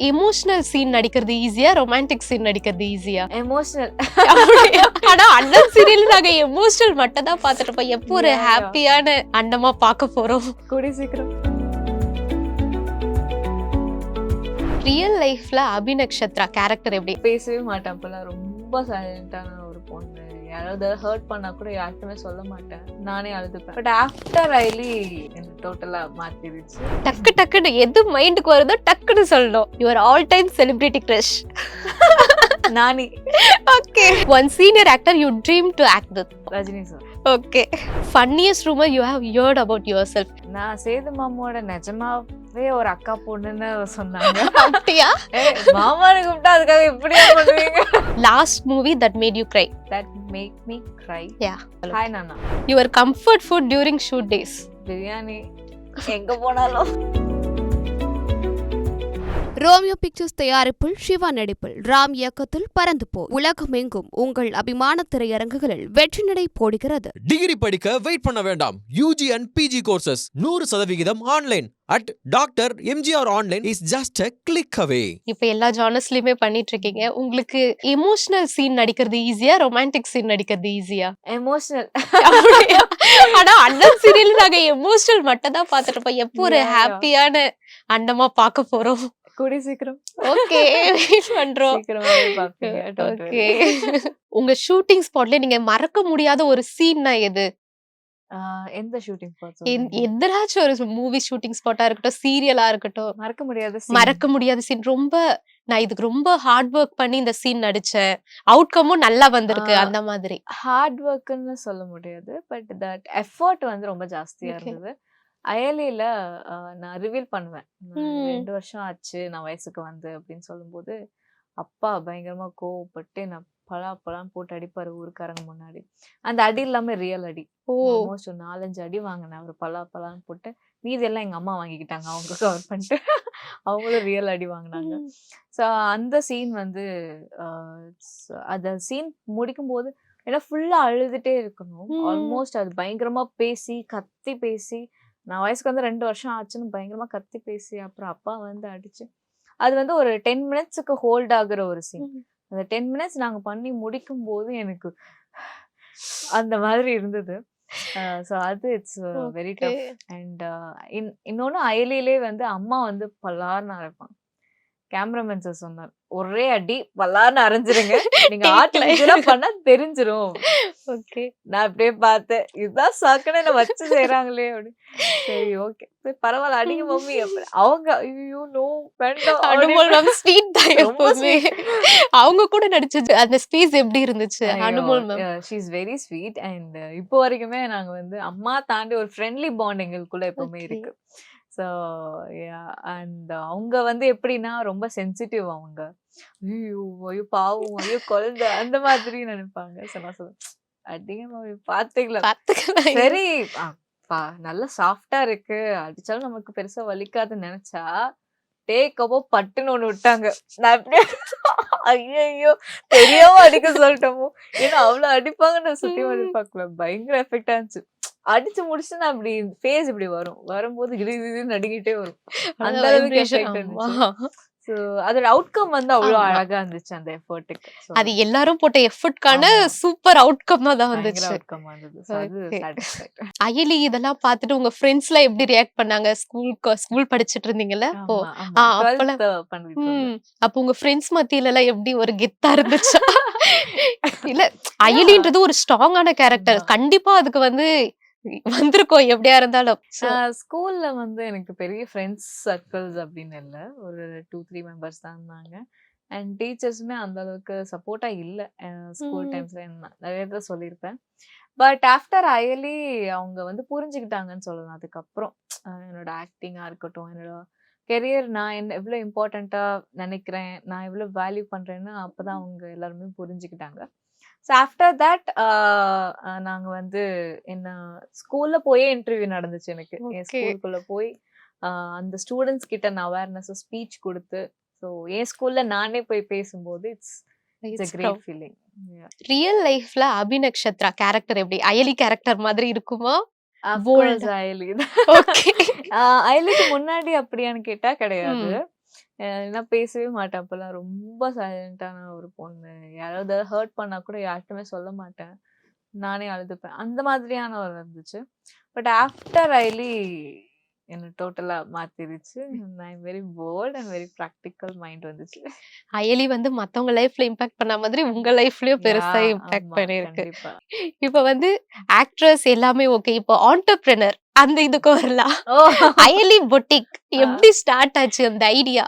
Emotional scene நடிக்கிறது ஈஸியா, romantic scene நடிக்கிறது ஈஸியா? எமோஷனல். ஆனா அண்ணன் சீரியல் நாங்க எமோஷனல் மட்டும் தான் பாத்துட்டு இருப்போம். எப்போ ஒரு ஹாப்பியான அண்ணமா பார்க்க போறோம்? கூடி சீக்கிரம். ரியல் லைஃப்ல அபிநக்ஷத்ரா கேரக்டர் எப்படி? பேசவே மாட்டேன். அப்பெல்லாம் ரொம்ப சைலண்டான ஒரு பொண்ணு. யாராவது ஹர்ட் பண்ணா கூட யாருக்குமே சொல்ல மாட்டேன். நானே அழுதுப்பேன். பட் ஆஃப்டர் ஐலி எனக்கு டோட்டலா மாத்திருச்சு. டக்கு டக்குன்னு எது மைண்டுக்கு வருதோ டக்குன்னு சொல்லணும். Your all time celebrity crush Nani. Okay. One senior actor you dream to act with? Rajini sir. Okay. Funniest rumour you have heard about your self? நான் சேது மாமாவோட நிஜமாவே ஒரு அக்கா பொண்ணுன்னு சொன்னாங்க. அப்படியா? மாமான்னு கூப்பிட்டா அதுக்காக எப்படியா பண்ணுவீங்க? Last movie that made you cry? That make me cry. Yeah. Hi Nana. Your comfort food during shoot days? Biryani. எங்க போனாலும். ரோமியோ பிக்சர்ஸ் தயாரிப்பில் சிவா நடிப்பில் ராம் இயக்கத்தில் பறந்து போ உலகமெங்கும் உங்கள் அபிமான திரையரங்குகளில் வெற்றி நடை போடுகிறது. டிகிரி படிக்க வெயிட் பண்ண வேண்டாம். UG and PG courses 100% online at Doctor MGR online is just a click away. இப்ப எல்லா ஜானர்ஸ்லயுமே பண்ணிட்டு இருக்கீங்க. உங்களுக்கு எமோஷனல் சீன் நடிக்கிறது ஈஸியா, ரொமான்டிக் சீன் நடிக்கிறது ஈஸியா? எமோஷனல். ஆனா அண்ணன் சீரியல் நாங்க எமோஷனல் மட்டும் தான் பாத்துட்டு இருப்போம். எப்போ ஒரு ஹாப்பியான அண்ணமா பார்க்க போறோம்? கூடி சீக்கிரம். ஓகே, வெயிட் பண்றோம். சீக்கிரமாவே பாப்பீங்க. ஓகே. உங்க ஷூட்டிங் ஸ்பாட்ல நீங்க மறக்க முடியாத ஒரு சீன்னா எது? எந்த ஷூட்டிங் ஸ்பாட்? எதனாச்சும் ஒரு மூவி ஷூட்டிங் ஸ்பாட்டா இருக்கட்டும், சீரியலா இருக்கட்டும், மறக்க முடியாத மறக்க முடியாத சீன். ரொம்ப நான் இதுக்கு ரொம்ப ஹார்ட் ஒர்க் பண்ணி இந்த சீன் நடிச்சேன், அவுட்கமும் நல்லா வந்திருக்கு, அந்த மாதிரி. ஹார்ட் ஒர்க்னு சொல்ல முடியாது. பட் தட் எஃபர்ட் வந்து ரொம்ப ஜாஸ்தியா இருந்தது. அயலியில நான் ரிவீல் பண்ணுவேன். 2 வருஷம் ஆச்சு நான் வயசுக்கு வந்து அப்படின்னு சொல்லும்போது அப்பா பயங்கரமா கோவப்பட்டு நான் பலாப்பழம் போட்டு அடிப்பாரு ஊருக்காரங்க முன்னாடி. அந்த அடி இல்லாம ரியல் அடி. ஆல்மோஸ்ட் 4-5 அடி வாங்கினேன். அவர் பலாப்பழம் போட்டு. மீதி எல்லாம் எங்க அம்மா வாங்கிக்கிட்டாங்க. அவங்க கவர் பண்ணிட்டு அவங்களும் ரியல் அடி வாங்கினாங்க. ஸோ அந்த சீன் வந்து அந்த சீன் முடிக்கும் போது ஏன்னா ஃபுல்லா அழுதுட்டே இருக்கணும். ஆல்மோஸ்ட் அது பயங்கரமா பேசி கத்தி பேசி நான் வயசுக்கு வந்து 2 வருஷம் ஆச்சுன்னு பயங்கரமா கத்தி பேசி அப்புறம் அப்பா வந்து அடிச்சு அது வந்து ஒரு 10 மினிட்ஸுக்கு ஹோல்ட் ஆகுற ஒரு சீன். அந்த 10 மினிட்ஸ் நாங்க பண்ணி முடிக்கும் போது எனக்கு அந்த மாதிரி இருந்தது. ஸோ அது இட்ஸ் வெரி டஃப். அண்ட் இன்னொன்னு அயலிலே வந்து அம்மா வந்து பல்லார்னு அரைப்பாங்க. கேமராமேன் சார் சொன்னார், ஒரே அடி பல்லார்னு அரைஞ்சிருங்க, நீங்க ஆர்டிஃபிஷியலா பண்ணா தெரிஞ்சிரும். ஓகே. நான் அப்படியே பார்த்தேன், இதுதான் சாக்குன்னு என்ன வச்சு செய்யறாங்களே அப்படி. சரி ஓகே பரவாயில்ல அடிங்க மம்மி. அவங்க ஐயோ நோ வேண்டாம். அனுமோல் மேம் ஸ்வீட் தான் எப்பவுமே. அவங்க கூட நடிச்சது அந்த ஸ்பீச் எப்படி இருந்துச்சு? Anumol ma'am she is very sweet. And இப்போ வரைக்குமே நாங்க வந்து அம்மா தாண்டி ஒரு ஃப்ரெண்ட்லி பாண்ட் எங்களுக்குள்ள எப்பவுமே இருக்கு. ஸோ அண்ட் அவங்க வந்து எப்படின்னா ரொம்ப சென்சிட்டிவ். அவங்க ஐயோ ஐயோ பாவம் ஐயோ குழந்தை அந்த மாதிரி நினைப்பாங்க. ஸோ நான் சொல்லுவேன் அடிங்க பாத்துக்கலாம் சரி நல்லா சாஃப்டா இருக்கு, அடிச்சாலும் நமக்கு பெருசா வலிக்காதுன்னு நினைச்சா டேக்கப்போ பட்டுன்னு ஒண்ணு விட்டாங்க. நான் அப்படியே ஐயோ தெரியாம அடிக்க சொல்லிட்டோமோ. ஏன்னா அவ்வளவு அடிப்பாங்க, நான் சுத்தி அடிப்பாக்கல. பயங்கர எஃபெக்டா இருந்துச்சு. அடிச்சு முடிச்சு நான் அப்படி ஃபேஸ் இப்படி வரும்போது இது நடுங்கிட்டே வரும். அந்த அளவுக்கு எஃபெக்ட் இருந்துச்சு. ஸோ அதோட அவுட்கம் வந்து அவ்வளவு அழகா இருந்துச்சு அந்த எஃபர்ட்டுக்கு. அது எல்லாரும் போட்ட எஃபர்ட்கான சூப்பர் அவுட்கமா தான் வந்துச்சு. அயலி இதெல்லாம் பார்த்துட்டு உங்க ஃப்ரெண்ட்ஸ் எல்லாம் எப்படி ரியாக்ட் பண்ணாங்க? ஸ்கூல் படிச்சிட்டு இருந்தீங்கல்ல அப்போ? அப்போ உங்க ஃப்ரெண்ட்ஸ் மத்தியில எல்லாம் எப்படி ஒரு கெத்தா இருந்துச்சு? இல்ல அயலின்றது ஒரு ஸ்ட்ராங்கான கேரக்டர், கண்டிப்பா அதுக்கு வந்து வந்திருக்கோம் எப்படியா இருந்தாலும். ஸ்கூல்ல வந்து எனக்கு பெரிய ஃப்ரெண்ட்ஸ் சர்க்கிள்ஸ் அப்படின்னு இல்லை, ஒரு 2-3 மெம்பர்ஸ் தான் இருந்தாங்க. அண்ட் டீச்சர்ஸுமே அந்த அளவுக்கு சப்போர்ட்டா இல்லை ஸ்கூல் டைம்ஸ்ல. நிறைய தான் சொல்லியிருப்பேன். பட் ஆஃப்டர் அயலி அவங்க வந்து புரிஞ்சுக்கிட்டாங்கன்னு சொல்லலாம். அதுக்கப்புறம் என்னோட ஆக்டிங்கா இருக்கட்டும், என்னோட கெரியர் நான் எவ்வளோ இம்பார்ட்டண்ட்டா நினைக்கிறேன், நான் எவ்வளோ வேல்யூ பண்றேன்னு அப்பதான் அவங்க எல்லாருமே புரிஞ்சுக்கிட்டாங்க. ஸோ ஆஃப்டர் தட் நாங்கள் வந்து என்ன ஸ்கூல்ல போயே இன்டர்வியூ நடந்துச்சு எனக்கு. என் ஸ்கூலுக்குள்ள போய் அந்த ஸ்டூடெண்ட்ஸ் கிட்ட நான் அவேர்னஸ் ஸ்பீச் கொடுத்து, ஸோ என் ஸ்கூல்ல நானே போய் பேசும்போது இட்ஸ் கிரேட் ஃபீலிங். ரியல் லைஃப்ல அபிநக்ஷத்ரா கேரக்டர் எப்படி? அயலி கேரக்டர் மாதிரி இருக்குமா? அயலிக்கு முன்னாடி அப்படியான்னு கேட்டா கிடையாது. நான் பேசவே மாட்டேன். அப்பலாம் ரொம்ப சைலண்டான ஒரு பொண்ணு. யாராவது ஹர்ட் பண்ணா கூட யார்கிட்டயுமே சொல்ல மாட்டேன். நானே அழுதுப்பேன். அந்த மாதிரியான ஒரு இருந்துச்சு. பட் ஆஃப்டர் ஐலி என்ன டோட்டலா மாத்திருச்சு. I am very bold and very practical mind வந்துச்சு. அயலி வந்து மத்தவங்க லைஃப்ல இம்பாக்ட் பண்ண மாதிரி உங்க லைஃப்லயும் பெருசா இம்பாக்ட் ஆமா, பண்ணிருக்கு. கண்டிப்பா. இப்ப வந்து ஆக்ட்ரஸ் எல்லாமே ஓகே. இப்போ ஆண்டர்பிரினர் அந்த இதுக்கு வரலாம். ஓ! அயலி பொட்டிக் எப்படி ஸ்டார்ட் ஆச்சு அந்த ஐடியா?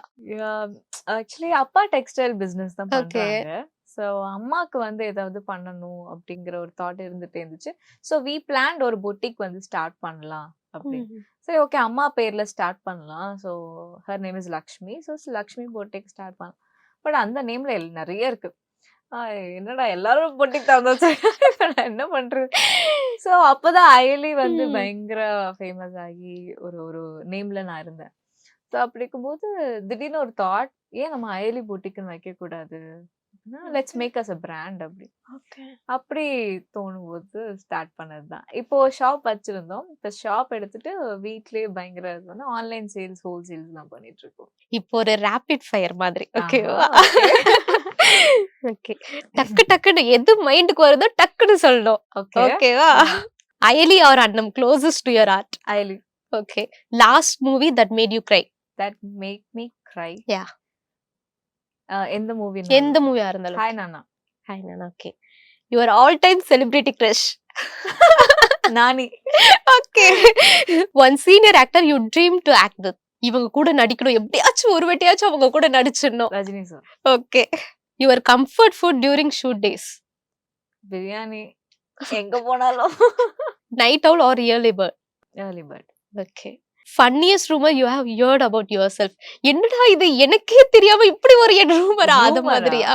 ஆக்சுவலி அப்பா டெக்ஸ்டைல் பிசினஸ் தான் ஓகே. பண்றாங்க. ஸோ அம்மாக்கு வந்து ஏதாவது பண்ணணும் அப்படிங்கிற ஒரு தாட் இருந்துட்டே இருந்துச்சு. ஸோ வி பிளான்ட் ஒரு பொட்டிக் வந்து ஸ்டார்ட் பண்ணலாம் அப்படின்னு. சரி ஓகே அம்மா பேர்ல ஸ்டார்ட் பண்ணலாம். So her name is Lakshmi. So Lakshmi boutique start பண்ணலாம். பட் அந்த நேம்ல நிறைய இருக்கு. என்னடா எல்லாரும் பொட்டிக் தான் நான் என்ன பண்றது? ஸோ அப்பதான் அயலி வந்து பயங்கர ஃபேமஸ் ஆகி ஒரு ஒரு நேம்ல நான் இருந்தேன். ஸோ அப்படி இருக்கும்போது திடீர்னு ஒரு தாட், ஏன் நம்ம அயலி பொட்டிக்குன்னு வைக்க கூடாது? Let's make us a brand அப்படி. அப்படி தோணும்போது ஸ்டார்ட் பண்ணதுதான். இப்போ ஷாப் வச்சிருந்தோம். இப்போ ஷாப் எடுத்துட்டு வீட்லயே பயங்கர ஆன்லைன் சேல்ஸ், ஹோல் சேல்ஸ் தான் பண்ணிட்டு இருக்கோம். இப்போ ஒரு ரேபிட் ஃபயர் மாதிரி. ஓகேவா? ஆஹா, ஓகே. டக்கு டக்குன்னு எது மைண்டுக்கு வருதோ டக்குன்னு சொல்லணும். ஓகே. ஓகேவா? Ayali or Annam closest to your heart. Ayali. Okay. Last movie that made you cry. That make me cry. Yeah. எந்த மூவி? எந்த மூவியா இருந்தாலும். Hi Nanna. Hi Nanna. Okay. Your all time celebrity crush. Nani. Okay. One senior actor you dream to act with. இவங்க கூட நடிக்கணும், எப்படியாச்சும் ஒரு வாட்டியாச்சும் அவங்க கூட நடிச்சிடணும். Rajini sir. Okay. Your comfort food during shoot days. Biryani எங்க போனாலும். Night owl or early bird. Early bird. Okay. Funniest rumour you have heard about yourself. என்னடா இது எனக்கே தெரியாம இப்படி ஒரு ரூமரா? அது மாதிரியா?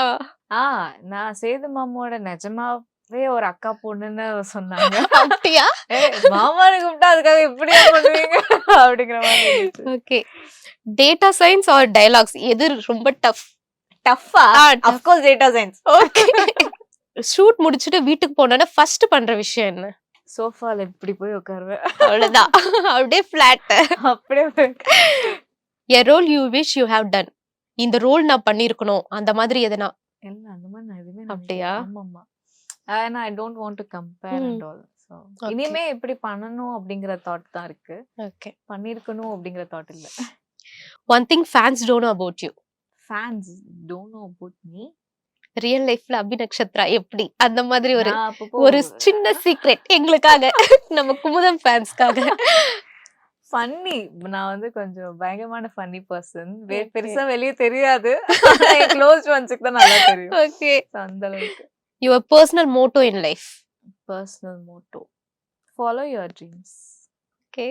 நான் சேது மாமாவோட நிஜமாவே ஒரு அக்கா பொண்ணுன்னு சொன்னாங்க. அப்படியா? மாமான்னு கூப்பிட்டா அதுக்காக இப்படியா பண்ணுவீங்க அப்படிங்கிற மாதிரி. Okay. Data science or dialogues எது ரொம்ப டஃப்? டஃப்பா? Of course data science. Okay. Shoot முடிச்சிட்டு வீட்டுக்கு போனோம்னா ஃபர்ஸ்ட் பண்ற விஷயம் என்ன? சோஃபால இப்படி போய் உட்காருவேன். அவ்வளவுதான். அப்படியே ஃபிளாட். அப்படியே a role you wish you have done. இந்த ரோல் நான் பண்ணிருக்கணும் அந்த மாதிரி எதனா? இல்ல அந்த மாதிரி நான் எதுவுமே அப்படியா? ஆமாமா. and I don't want to compare and all. So இனிமே இப்படி பண்ணணும் அப்படிங்கிற தாட் தான் இருக்கு. ஓகே. பண்ணிருக்கணும் அப்படிங்கிற தாட் இல்ல. One thing fans don't know about you. Fans don't know about me. Real லைஃப்ல அபிநக்ஷத்ரா எப்படி அந்த மாதிரி ஒரு நான் அப்பப்போ ஒரு சின்ன சீக்ரெட் எங்களுக்காக, நம்ம குமுதம் ஃபேன்ஸ்க்காக. ஃபன்னி. நான் வந்து கொஞ்சம் பயங்கரமான ஃபன்னி பர்சன். Okay. பெருசா வெளியே தெரியாது. என் க்ளோஸ் ஒன்ஸுக்கு தான் நல்லா தெரியும். ஓகே. So, அந்த அளவுக்கு. Your personal motto in life. Personal motto, follow your dreams. Okay.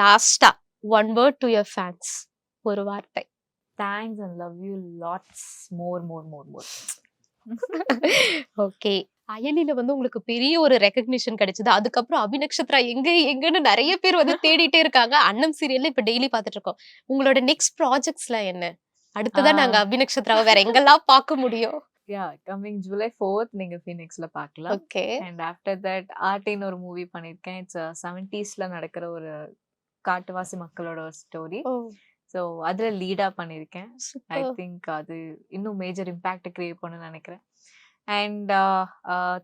லாஸ்டா one word to your fans. ஒரு வார்த்தை. Thanks and love you lots more. Okay. அயலில வந்து உங்களுக்கு பெரிய ஒரு ரெகக்னிஷன் கிடைச்சது. அதுக்கப்புறம் அபிநக்ஷத்ரா எங்கன்னு நிறைய பேர் வந்து தேடிட்டே இருக்காங்க. அன்னம் சீரியல்ல இப்ப டெய்லி பாத்துட்டு இருக்கோம். உங்களோட நெக்ஸ்ட் ப்ராஜெக்ட்ஸ்லாம் என்ன? அடுத்ததா நாங்க அபிநக்ஷத்ராவை வேற எங்கெல்லாம் பார்க்க முடியும்? கம்மிங் ஜூலை 4th நீங்க ஃபீனிக்ஸ்ல பார்க்கலாம். ஓகே. அண்ட் ஆஃப்டர் தட் ஆர்டின்னு ஒரு மூவி பண்ணிருக்கேன். இட்ஸ் 70sல நடக்கிற ஒரு காட்டுவாசி மக்களோட ஒரு ஸ்டோரி. ஸோ அதுல லீடா பண்ணிருக்கேன். ஐ திங்க் அது இன்னும் மேஜர் இம்பாக்ட் கிரியேட் பண்ண நினைக்கிறேன். அண்ட்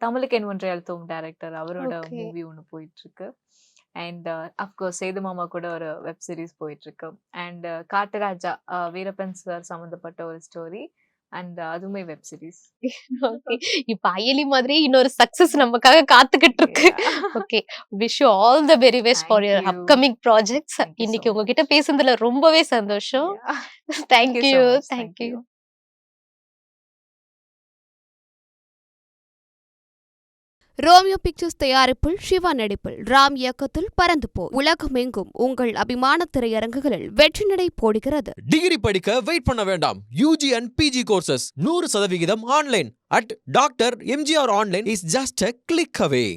தமிழுக்கு என் ஒன்றை அழுத்தவும் டைரக்டர் அவரோட மூவி ஒன்று போயிட்டு இருக்கு. அண்ட் அஃப்கோர்ஸ் சேது மாமா கூட ஒரு வெப் சீரிஸ் போயிட்டு இருக்கு. அண்ட் காட்டுராஜா வீரப்பன் சார் சம்மந்தப்பட்ட ஒரு ஸ்டோரி. அண்ட் அதுவுமே வெப் சீரிஸ். இப்ப அயலி மாதிரி இன்னொரு சக்சஸ் நமக்காக காத்துக்கிட்டு இருக்கு. Okay. Wish you all the very best for your upcoming projects. இன்னைக்கு உங்ககிட்ட பேசுனதுல ரொம்பவே சந்தோஷம். Thank you. Thank you. Romeo pictures தயாரிப்பில் சிவா நடிப்பில் ராம் இயக்கத்தில் பறந்து போ உலகமெங்கும் உங்கள் அபிமான திரையரங்குகளில் வெற்றி நடை போடுகிறது. டிகிரி படிக்க வெயிட் பண்ண வேண்டாம். UG and PG courses 100% online at Doctor MGR online is just a click away.